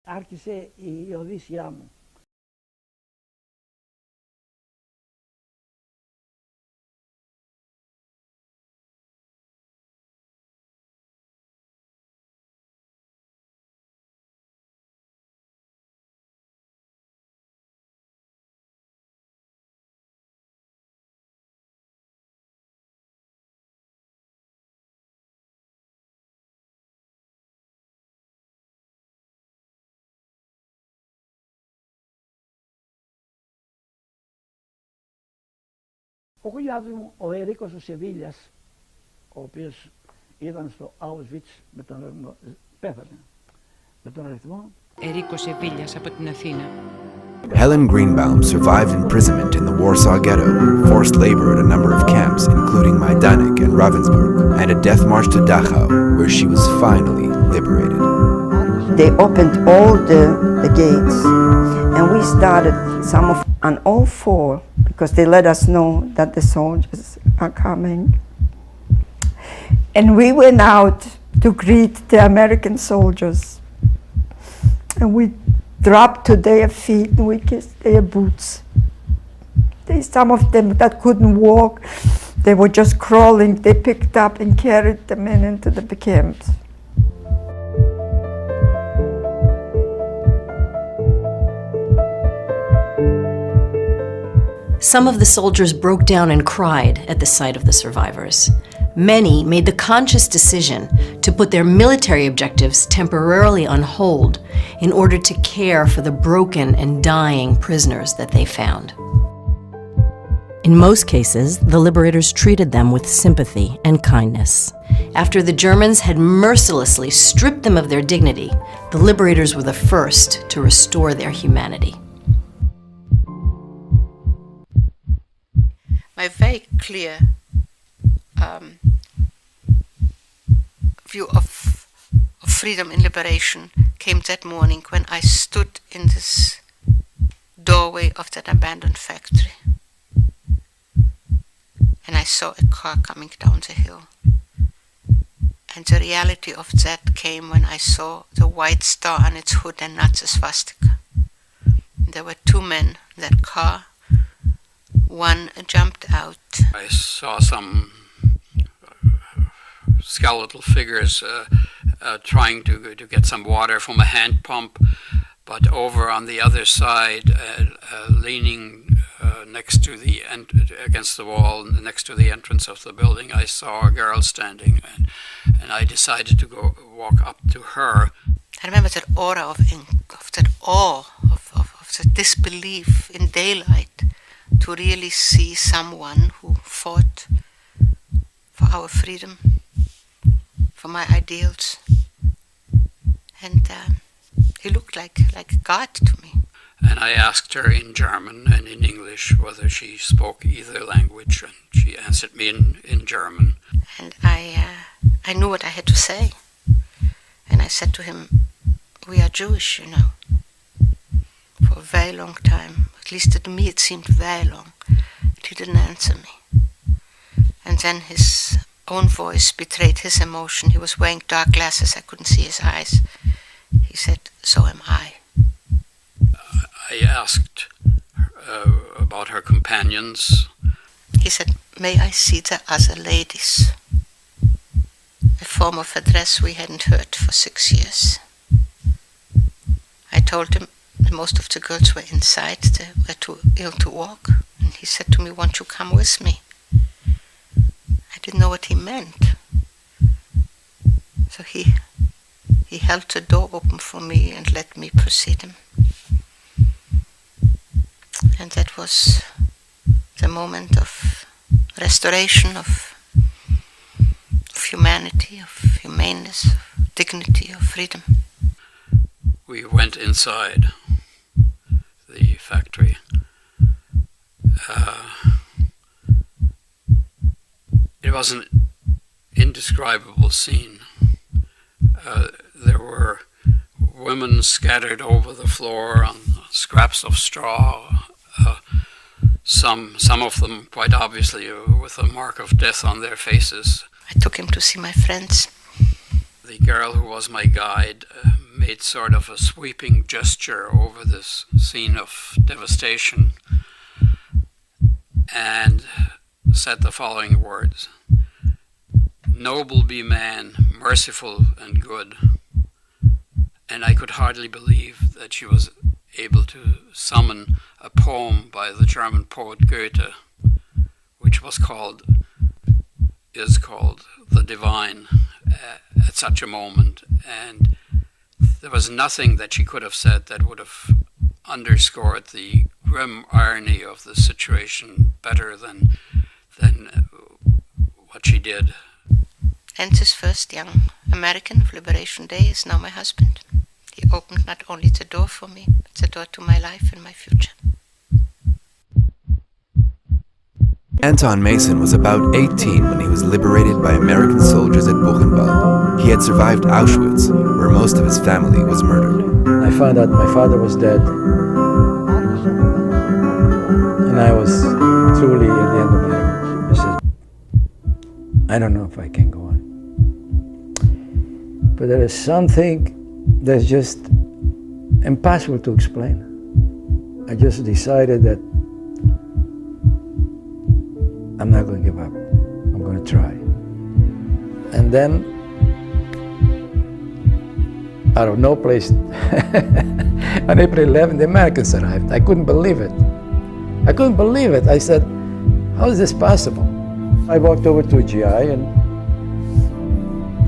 άρχισε η οδύσσιά μου. Ο γουλιάδος μου, ο Ερίκος ο Σεβίλιας, ο οποίος ήταν στο Auschwitz με τον αριθμό, πέθανε με τον αριθμό. Ερίκος Σεβίλιας από την Αθήνα. Helen Greenbaum survived imprisonment in the Warsaw Ghetto, forced labor at a number of camps, including Majdanek and Ravensbrück, and a death march to Dachau, where she was finally liberated. They opened all the gates, and we started on all four, because they let us know that the soldiers are coming. And we went out to greet the American soldiers, and we dropped to their feet and we kissed their boots. Some of them that couldn't walk, they were just crawling. They picked up and carried them into the camps. Some of the soldiers broke down and cried at the sight of the survivors. Many made the conscious decision to put their military objectives temporarily on hold in order to care for the broken and dying prisoners that they found. In most cases, the liberators treated them with sympathy and kindness. After the Germans had mercilessly stripped them of their dignity, the liberators were the first to restore their humanity. My very clear view of freedom and liberation came that morning when I stood in this doorway of that abandoned factory. And I saw a car coming down the hill. And the reality of that came when I saw the white star on its hood and not the swastika. There were two men in that car. One jumped out. I saw some skeletal figures trying to get some water from a hand pump, but over on the other side, leaning next to against the wall next to the entrance of the building, I saw a girl standing, and I decided to go walk up to her. I remember that aura of that awe of the disbelief in daylight, to really see someone who fought for our freedom, for my ideals, and he looked like God to me. And I asked her in German and in English whether she spoke either language, and she answered me in German. And I knew what I had to say, and I said to him, "We are Jewish, you know." For a very long time, at least to me it seemed very long, and he didn't answer me. And then his own voice betrayed his emotion. He was wearing dark glasses, I couldn't see his eyes. He said, "So am I." I asked about her companions. He said, "May I see the other ladies?" A form of address we hadn't heard for 6 years. I told him most of the girls were inside, they were too ill to walk. And he said to me, "Won't you come with me?" I didn't know what he meant. So he held the door open for me and let me precede him. And that was the moment of restoration, of humanity, of humaneness, of dignity, of freedom. We went inside the factory. It was an indescribable scene. There were women scattered over the floor on scraps of straw, some of them quite obviously with a mark of death on their faces. I took him to see my friends. The girl who was my guide made sort of a sweeping gesture over this scene of devastation and said the following words: "Noble be man, merciful and good." And I could hardly believe that she was able to summon a poem by the German poet Goethe, which is called The Divine, at such a moment. And there was nothing that she could have said that would have underscored the grim irony of the situation better than what she did. And this first young American of Liberation Day is now my husband. He opened not only the door for me, but the door to my life and my future. Anton Mason was about 18 when he was liberated by American soldiers at Buchenwald. He had survived Auschwitz, where most of his family was murdered. I found out my father was dead, and I was truly at the end of my rope. I said, I don't know if I can go on. But there is something that's just impossible to explain. I just decided that I'm not going to give up. I'm going to try. And then, out of no place, on April 11th, the Americans arrived. I couldn't believe it. I couldn't believe it. I said, how is this possible? I walked over to a GI, and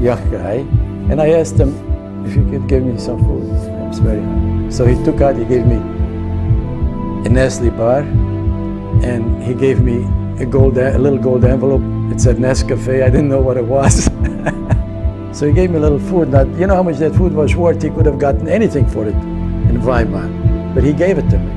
young guy, and I asked him if he could give me some food. I was very hungry. So he took out, he gave me a Nestle bar, and he gave me a little gold envelope. It said Nescafe. I didn't know what it was. So he gave me a little food. Now, you know how much that food was worth? He could have gotten anything for it in Weimar, but he gave it to me.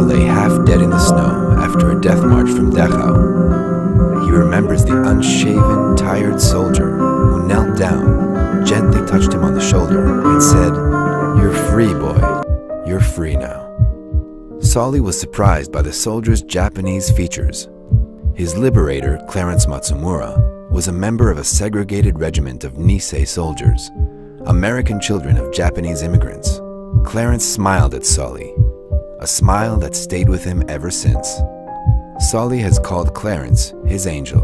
lay half dead in the snow after a death march from Dachau. He remembers the unshaven, tired soldier who knelt down, gently touched him on the shoulder, and said, "You're free, boy. You're free now." Solly was surprised by the soldier's Japanese features. His liberator, Clarence Matsumura, was a member of a segregated regiment of Nisei soldiers, American children of Japanese immigrants. Clarence smiled at Solly, a smile that stayed with him ever since. Solly has called Clarence his angel.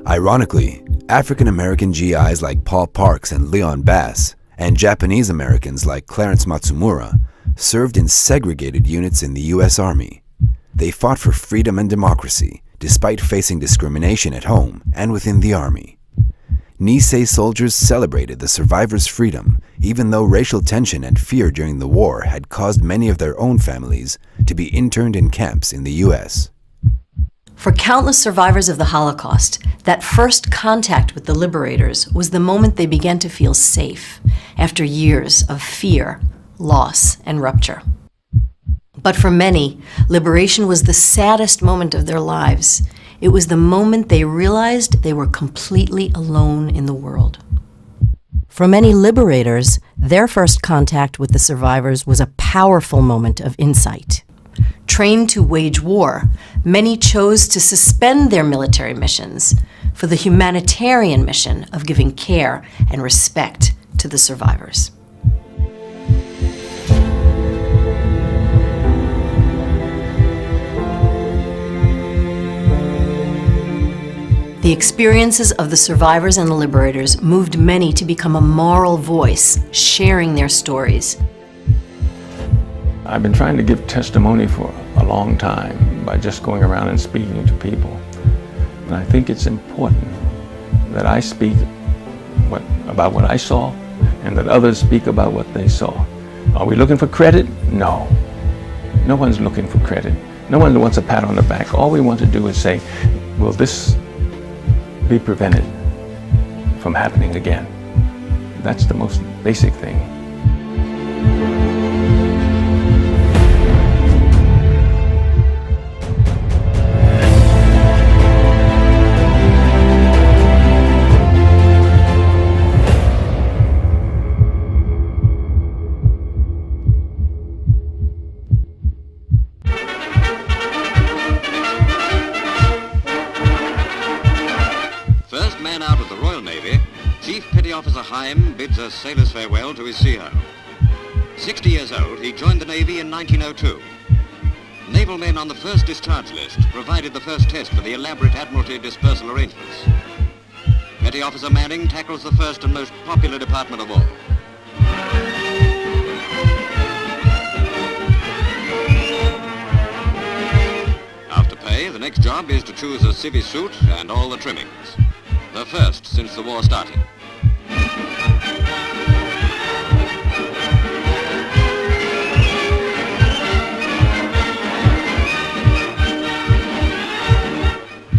Ironically, African American GIs like Paul Parks and Leon Bass, and Japanese Americans like Clarence Matsumura, served in segregated units in the U.S. Army. They fought for freedom and democracy, despite facing discrimination at home and within the Army. Nisei soldiers celebrated the survivors' freedom, even though racial tension and fear during the war had caused many of their own families to be interned in camps in the U.S. For countless survivors of the Holocaust, that first contact with the liberators was the moment they began to feel safe after years of fear, loss, and rupture. But for many, liberation was the saddest moment of their lives. It was the moment they realized they were completely alone in the world. For many liberators, their first contact with the survivors was a powerful moment of insight. Trained to wage war, many chose to suspend their military missions for the humanitarian mission of giving care and respect to the survivors. The experiences of the survivors and the liberators moved many to become a moral voice, sharing their stories. I've been trying to give testimony for a long time by just going around and speaking to people. And I think it's important that I speak about what I saw and that others speak about what they saw. Are we looking for credit? No. No one's looking for credit. No one wants a pat on the back. All we want to do is say, will this be prevented from happening again? That's the most basic thing. Officer Heim bids a sailor's farewell to his CO. 60 years old, he joined the Navy in 1902. Naval men on the first discharge list provided the first test for the elaborate Admiralty dispersal arrangements. Petty Officer Manning tackles the first and most popular department of all. After pay, the next job is to choose a civvy suit and all the trimmings. The first since the war started.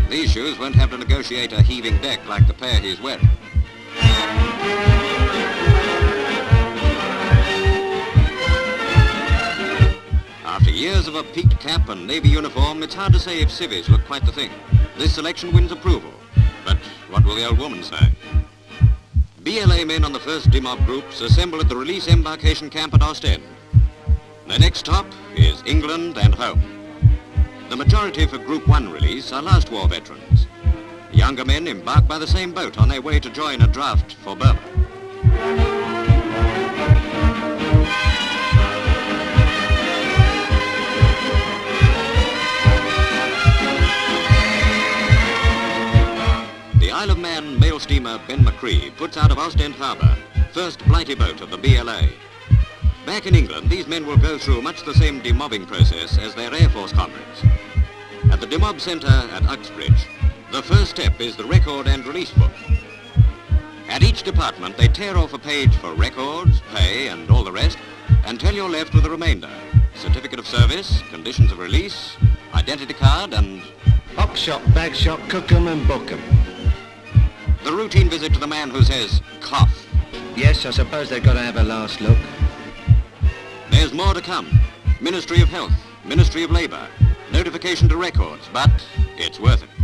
These shoes won't have to negotiate a heaving deck like the pair he's wearing. After years of a peaked cap and Navy uniform, it's hard to say if civvies look quite the thing. This selection wins approval, but what will the old woman say? BLA men on the first DIMOB groups assemble at the release embarkation camp at Ostend. Their next stop is England and home. The majority for Group 1 release are last war veterans. Younger men embark by the same boat on their way to join a draft for Burma. The Isle of Man mail steamer Ben McCree puts out of Ostend Harbour, first Blighty boat of the BLA. Back in England, these men will go through much the same demobbing process as their Air Force comrades. At the Demob Centre at Uxbridge, the first step is the record and release book. At each department, they tear off a page for records, pay, and all the rest, until you're left with the remainder. Certificate of service, conditions of release, identity card, and... Box shop, bag shop, cook 'em and book 'em. The routine visit to the man who says, cough. Yes, I suppose they've got to have a last look. There's There's more to come. Ministry of Health, Ministry of Labour, notification to records, but it's worth it.